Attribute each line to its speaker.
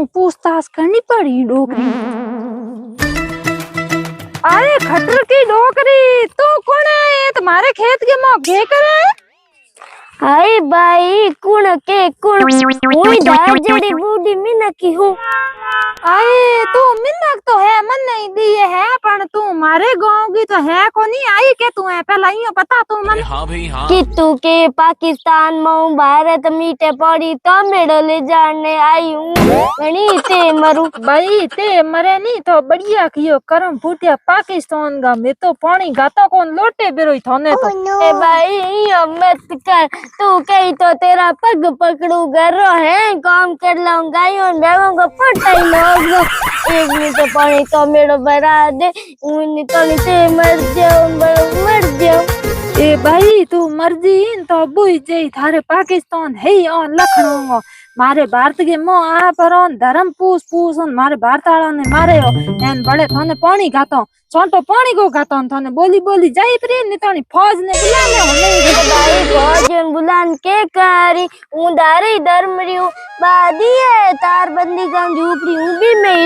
Speaker 1: पूछताछ करनी पड़ी डोकरी। अरे खटर की डोकरी तो कौन है? तुम्हारे खेत के मो घे करे?
Speaker 2: हाय भाई कुण के कुण हुई दार जड़ी बूढ़ी मिनक की हूँ।
Speaker 1: आए तू मिन्नक तो है मन नहीं दिए है पण तू मारे गांव की तो है को नहीं आई के तू है पहला यो बता तू मन।
Speaker 3: हाँ भाई हाँ।
Speaker 2: कि तू के पाकिस्तान में भारत मीटे पड़ी तो मेरे ले जाने आई हूँ गणी ते मरू।
Speaker 1: भाई ते मरे नहीं तो बढ़िया कियो करम फूटिया पाकिस्तान का मैं तो पानी गाता कौन लोटे बिरोई थाने तो।
Speaker 2: ए भाई यो मत कर तू कही तो तेरा पग पकड़ू गरो है काम कर लाऊंगा यो बेगों को पटाई लोग एक नहीं तो पानी तो मेरे बरा दे उन्हीं तो नीचे मर जाओ।
Speaker 1: ए भाई तू मर्जी इन तो बुई जई थारे पाकिस्तान है ऑन लखनऊ मारे भारत के मो आ पर ऑन धर्म पूछ पूछ ऑन मारे भारत वाला ने मारे हो एन बड़े थाने पानी गातो छोटो पानी को गातो थाने बोली बोली जाई प्रेम ने तानी फौज ने बुलाने होने
Speaker 2: भाई फौज बुलान के कारी उधारी धर्म रियो बादी है तार बंदी का झूपड़ी हूँ भी मैं